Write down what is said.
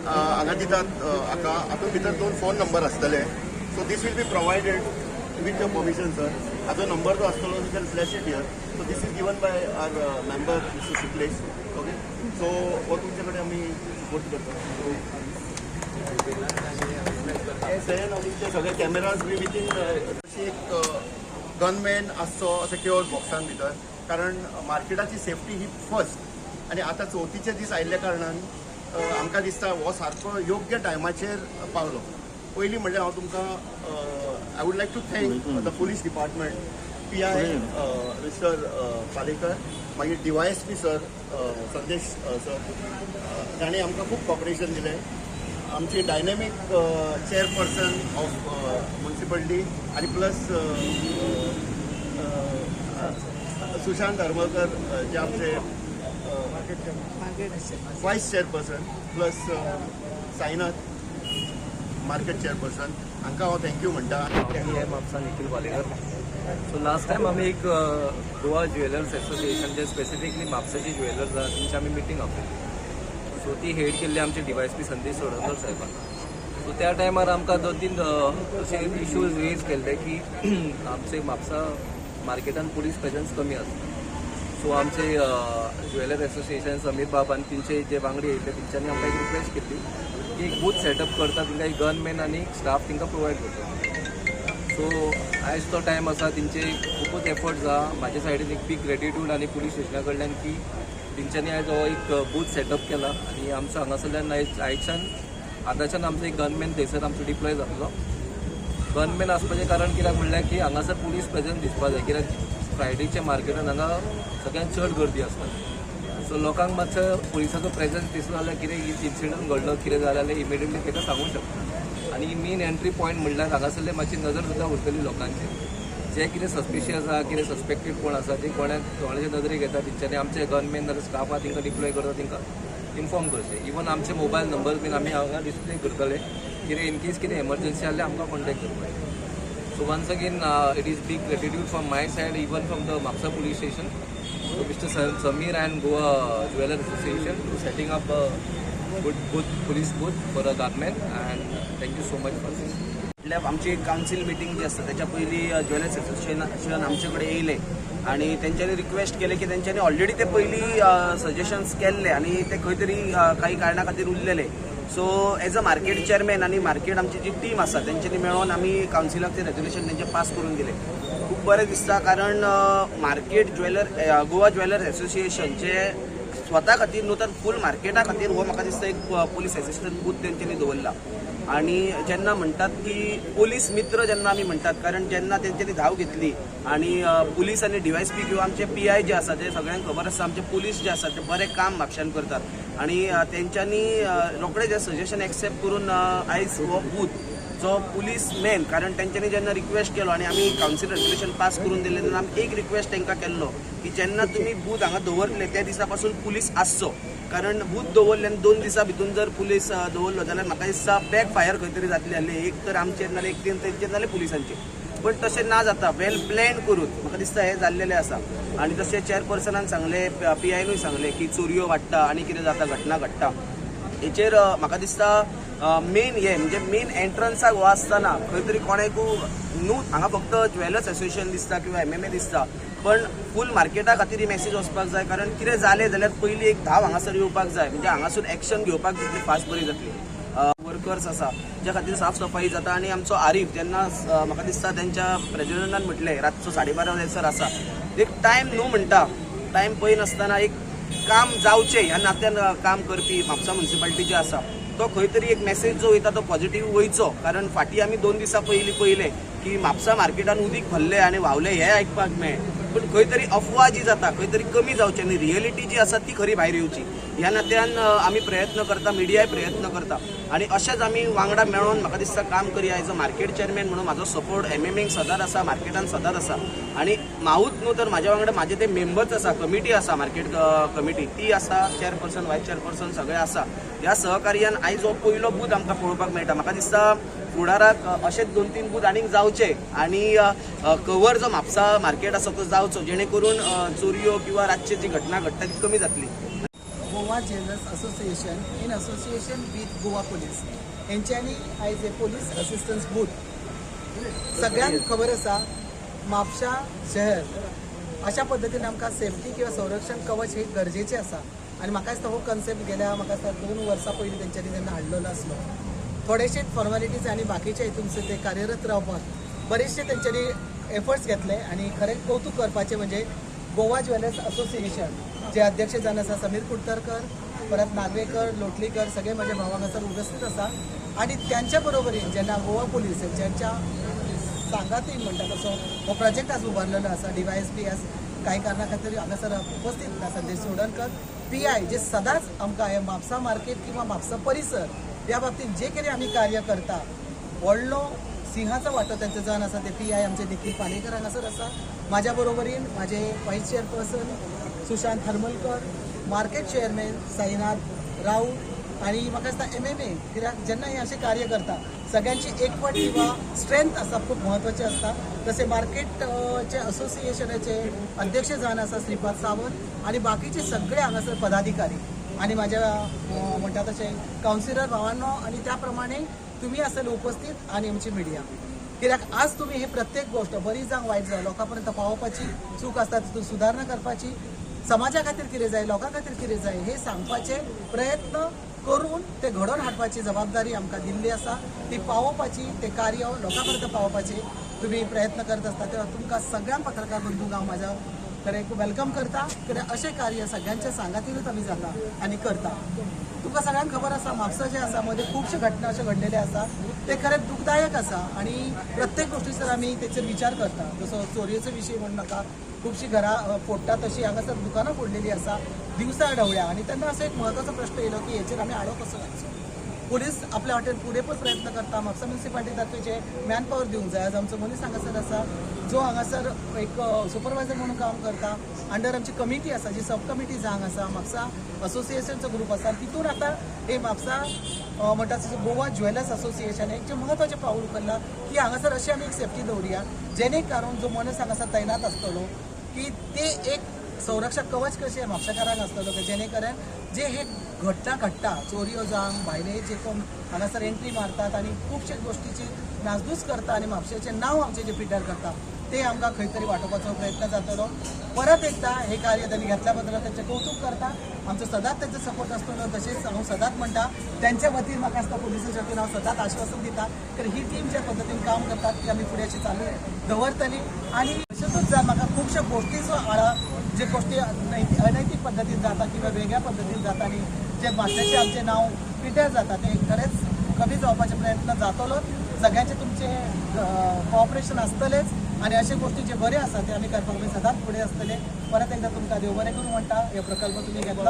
हांगा दितात हातूंत भितर 2 फोन नंबर आसतले. So this will be provided with your permission sir. हाजो नंबर जो आसतलो you can flash it here. So this is given by our member mister Shuklesh. Okay, so हो तुमचे कडेन आमी सपोर्ट करता. ते सगळे कॅमेराज बी विथीन अशी एक गनमॅन आसचो सिक्युअर बॉक्सान भितर, कारण मार्केटाची सेफ्टी ही फर्स्ट. आनी आतां चवथीचे दीस आयिल्ल्या कारणान आमकां दिसता हो सारको योग्य टायमाचेर पावलो. पयलीं म्हणल्यार हांव तुमकां I would like to thank the police department, PI mister Palekar, मागीर DYSP सर संदेश सर, ताणें आमकां खूब कॉपरेशन दिलें. आमची डायनॅमीक चेअरपर्सन ऑफ म्युन्सिपलिटी आनी प्लस सुशांत हरमळकर जे आमचे वायस chairperson, plus Sainath market chairperson, हांकां हांव थँक्यू म्हणटा. Mapusa Nikhil Palekar. So last time आमी एक गोवा ज्वेलर्स एसोसिएशन जे स्पेसिफिकली म्हापसाची ज्वेलर्स आसा तेंची आमी मिटींग आपली. सो ती हेड केल्ली आमचे DYSP संदेश सोडकर साहेबान. सो त्या टायमार आमकां 2-3 अशे इश्यूज रेज केल्ले की आमचे म्हापसा मार्केटान पुलीस प्रेजन्स कमी आसा. सो आमचे ज्वेलर एसोसिएशन समीर बाब आनी तेंचे जे वांगडी येयले तेंच्यांनी आमकां एक रिक्वेस्ट केल्ली की एक बूथ सेटअप करता तेंकां एक गनमॅन आनी स्टाफ तेंकां प्रोवायड करता. सो आयज तो टायम आसा, तेंचे खूपच एफर्ट्स आहा. म्हाज्या सायडीन एक बीग ग्रेटिट्यूड आनी पुलीस स्टेशना कडल्यान की तेंच्यांनी आयज हो एक बूथ सेटअप केला आनी आमचो हांगासरल्यान आयच्यान आतांच्यान आमचो एक गनमॅन थंयसर आमचो डिप्लॉय जातलो. गनमॅन आसपाचें कारण कित्याक म्हणल्यार की हांगासर पुलीस प्रेजन्स दिसपा जाय, कित्याक फ्रायडेच्या मार्केटान हांगा सगळ्यात चड गर्दी आसता. सो लोकांक मातसो पुलिसाचो प्रेजन्स दिसलो जाल्यार कितें इन्सिडंट घडलो, कितें जालें जाल्यार इमिडियटली ताका सांगूंक शकता. आनी मेन एंट्री पॉयंट म्हणल्यार हांगासरले मातशी नजर सुद्दां उरतली लोकांची. जे कितें सस्पिशियस आसा, कितें सस्पेक्टेड कोण आसा ते कोणाच्या नदरेक येता तेंच्यांनी आमचे गनमॅन नाजाल्यार स्टाफ आहा तांकां डिप्लॉय करता तांकां इन्फॉर्म करचें. इवन आमचे मोबायल नंबर बीन आमी हांगा डिस्प्ले करतले, कितें इनकेस कितें एमर्जन्सी जाल्यार आमकां कॉन्टॅक्ट करपाक. So once again, it is big gratitude from my side, even from the Mapsa police station, to Mr. Samir and Goa Jeweler Association to setting up a good police booth for a gunman, and thank you so much for this. आमची council meeting जी असते त्याच्या पहिली jewellers association आमच्याकडे येयले आणि त्यांच्यानी request केले की त्यांच्यानी already ते पहिली सजेशन्स केल्ले आणि ते खंय तरी काही कारणा खातीर उरलेले. So as a market chairman आणि मार्केट आमची जी टीम आसा तेंच्यांनी मेळून आमी काउन्सिलाक ते रेजोल्युशन तेंचे पास करून दिले. खूब बरें दिसता, कारण मार्केट गोवा ज्वेलर एसोसिएशन जे स्वता खातीर न्हू तर फूल मार्केटा खातीर हो म्हाका दिसता एक पोलीस असिस्टंट बूथ तेंच्यांनी दवरला. आणि जेन्ना म्हणटात की पोलीस मित्र जेन्ना आमी म्हणटात, कारण जेन्ना तेंच्यांनी धांव घेतली आणि पुलीस आनी DYSP किंवा आमचे PI जे आसा ते सगळ्यांक खबर आसा आमचे पुलीस जे आसा ते बरें काम म्हापश्यान करतात आणि तेंच्यांनी रोखडे जे सजेशन एक्सेप्ट करून आयज हो बूथ जो पुलीस मॅन, कारण तेंच्यांनी जेन्ना रिक्वेस्ट केलो आणि आमी काउन्सिल रेजोल्युशन पास करून दिलें तेन्ना आमी एक रिक्वेस्ट तेंकां केल्लो की जेन्ना तुमी बूथ हांगा दवरले त्या दिसा पासून पुलीस आसचो, कारण बूथ दवरल्यान 2 दिसां भितून जर पुलीस दवरलो जाल्यार म्हाका दिसता बॅक फायर खंय तरी जातली आसली, एक तर आमचेर नाल्यार एक तेंचेर नाल्यार पुलिसांचेर. पण तशें ना जाता, वेल प्लॅन करून म्हाका दिसता हें जाल्लेलें आसा. आनी तशें चेअरपर्सनान सांगलें, PIनूय सांगलें की चोरयो वाडटा आनी कितें जाता, घटना घडटा. हेचेर म्हाका दिसता मेन हे म्हणजे मेन एंट्रन्साक हो आसतना खंय तरी कोणाकूय न्हू हांगा फक्त ज्वेलर्स एसोसिएशन दिसता किंवा MMA दिसता, पण फूल मार्केटा खातीर ही मॅसेज वचपाक जाय, कारण कितें जालें जाल्यार पयलीं एक धाव हांगासर येवपाक जाय, म्हणजे हांगासून एक्शन घेवपाक तितली फास्ट बरी जातली. वर्कर्स आसा ज्या खातीर साफ सफाई जाता. आनी आमचो आरीफ जेन्ना म्हाका दिसता तेंच्या प्रेसिडेंटान म्हटलें रातचो 12:30 जायसर आसा, एक टायम न्हू म्हणटा, टायम पळय नासतना एक काम जावचें ह्या नात्यान काम करपी म्हापसा म्युन्सिपालिटी जे आसा तो खंय तरी एक मॅसेज जो वयता तो पॉझिटिव्ह वयचो. कारण फाटीं आमी 2 दिसां पयलीं पळयलें की म्हापसा मार्केटान उदीक भरले आनी व्हांवले हे आयकपाक मेळ्ळें, पूण खंय तरी अफवा जी जाता खंय तरी कमी जावची आनी रियलिटी जी आसा ती खरी भायर येवची ह्या नात्यान आमी प्रयत्न करता, मिडियाय प्रयत्न करता आनी अशेंच आमी वांगडा मेळोन म्हाका दिसता काम करया. एज अ मार्केट चेअरमॅन म्हणून म्हाजो सपोर्ट एमएमएक सदांच आसा, मार्केटान सदांच आसा आनी हांवूच न्हू तर म्हाज्या वांगडा म्हाजे ते मेंबर्स आसा, कमिटी आसा, मार्केट कमिटी ती आसा, चेअरपर्सन वायस चेअरपर्सन सगळे आसा. ह्या सहकार्यान आयज हो पयलो बूथ आमकां पळोवपाक मेळटा. म्हाका दिसता फुडाराक अशेच 2-3 बूथ आनीक जावचे आनी कवर जो म्हापसा मार्केट आसा तो जावचो, जेणे करून चोरयो किंवा रातची जी घटना घडटा ती कमी जातली. Goa jewellers association in association with Goa police हेंच्यांनी आयज पुलीस असिस्टन्स बूथ सगळ्यांक खबर आसा म्हापशा शहर अशा पद्दतीन आमकां सेफ्टी किंवा संरक्षण कवच हे गरजेचें आसा आनी म्हाका दिसता हो कन्सेप्ट गेल्या म्हाका दिसता 2 वर्सां पयलीं तेंच्यांनी जेन्ना हाडलेलो आसलो थोडेशेच फॉर्मेलिटीज आनी बाकीच्या हितून ते कार्यरत रावपाक बरेचशे तेंच्यांनी एफर्ट्स घेतले आनी खरें कौतुक करपाचें म्हणजे गोवा ज्वेलर्स असोसिएशन जे अध्यक्ष जावन आसा समीर कुडतरकर, परत नागवेकर, लोटलीकर सगळे माझे भाव हांगासर उपस्थित आसा आनी त्यांच्या बरोबरीन जेन्ना गोवा पुलीस ज्यांच्या सांगातीन म्हणटा तसो हो प्रोजेक्ट आज उबारलेलो आसा, DYSP आज काही कारणा खातीर हांगासर उपस्थित आसा संदेश सोडणकर, PI जे सदांच आमकां हे म्हापसा मार्केट किंवा म्हापसा परिसर ह्या बाबतीत जे कितें आमी कार्य करता व्हडलो सिंहाचो वांटो तेंचो जावन आसा ते PI आमचे निखील पालेकर हांगासर आसा. म्हाज्या बरोबरीन म्हाजे वायस chairperson Sushant Haramalkar, market chairman Sainath Raut आनी म्हाका दिसता MMA कित्याक जेन्ना हे अशें कार्य करता सगळ्यांची एकवट किंवा स्ट्रेंथ आसा खूब म्हत्वाचें आसता. तसे मार्केटचे असोसिएशनाचे अध्यक्ष जावन आसा श्रीपाद सावंत आनी बाकीचे सगळे हांगासर पदाधिकारी आनी म्हाज्या म्हणटा तशें कावन्सिलर भावांनो आनी त्या प्रमाणे तुम्ही आसले उपस्थित आनी आमची मिडिया कित्याक आज तुम्ही हे प्रत्येक गोष्ट बरी जावं वायट जावं लोकां पर्यंत पावोवपाची, चूक आसता तितून सुदारणा करपाची, समाजा खातीर कितें जाय, लोकां खातीर कितें जाय हे सांगपाचे प्रयत्न करून ते घडोवन हाडपाची जबाबदारी आमकां दिल्ली आसा. ती पावोवपाची, ते कार्य लोकां पर्यंत पावोवपाचे तुम्ही प्रयत्न करत आसता तेव्हा तुमकां सगळ्यांक पत्रकार बंधूंक हांव म्हाज्या कडेन वेलकम करता. कित्याक अशें कार्य सगळ्यांच्या सांगातीनूच आमी जाता आनी करता. तुमकां सगळ्यांक खबर आसा म्हापसा जे आसा मध्ये खुबशे घटना अशे घडलेले आसा ते खरेंच दुखदायक आसा आनी प्रत्येक गोष्टीचेर आमी तेचेर विचार करता. जसो चोरयेचो विशय म्हणू नाका, खुबशीं घरां फोडटा तशी हांगासर दुकानां फोडलेलीं आसा दिवसा ढवळ्या आनी तेन्ना असो एक म्हत्वाचो प्रश्न येयलो की हेचेर आमी आळो कसो घालचो. पुलीस आपल्या वाटेन फुडें प्रयत्न करता. म्हापसा म्युनिसिपालिटी तातूंचे मॅन पॉवर दिवंक जाय. आज आमचो मनीस हांगासर आसा जो हांगासर एक सुपरवायझर म्हणून काम करता. अंडर आमची कमिटी आसा जी सब कमिटी जावंक आसा. म्हापसा असोसिएशनचो ग्रुप आसा तितून आतां हे म्हापसा म्हणटा तसो गोवा ज्वेलर्स असोसिएशन एक जे म्हत्वाचें पाऊल उखल्लां की हांगासर अशी आमी एक सेफ्टी दवरया जेणे कारण जो मनीस हांगासर तैनात आसतलो की ते एक संरक्षक कवच कशें म्हापशेकारांक आसतलो की जेणे करून जे हे घटना घडटा चोरयो जावंक भायले जे कोण हांगासर एंट्री मारतात आनी खुबशे गोष्टीची नासधूस करता आनी म्हापशेचें नांव आमचें जे पिड्ड्यार करता ते आमकां खंय तरी वांटोवपाचो प्रयत्न जातलो. परत एकदा हे कार्य त्यांनी घेतल्या बद्दल त्यांचे कौतुक करता. आमचो सदांच त्यांचा सपोर्ट आसतलो. तशेंच हांव सदांच म्हणटा त्यांच्या वतीन म्हाका आसता पुलिसाच्या वतीन हांव सदांच आश्वासन दिता तर ही टीम ज्या पद्दतीन काम करतात ती आमी फुडें अशी चालू दवरतली आनी अशेंच जावन म्हाका खुबशे गोष्टीचो आळा जे गोष्टी अनैतीक पद्दतीन जाता किंवा वेगळ्या पद्दतीन जाता आनी जे भाशेचें आमचें नांव पिड्ड्यार जाता ते खरेंच कमी जावपाचे प्रयत्न जातलोच. सगळ्यांचे तुमचे कॉपरेशन आसतलेच आनी अशे गोष्टी जे बरे आसा ते आमी करपाक सदांच फुडें आसतले. परत एकदा तुमकां देव बरें करूं म्हणटा. हे प्रकल्प तुमी घेतला.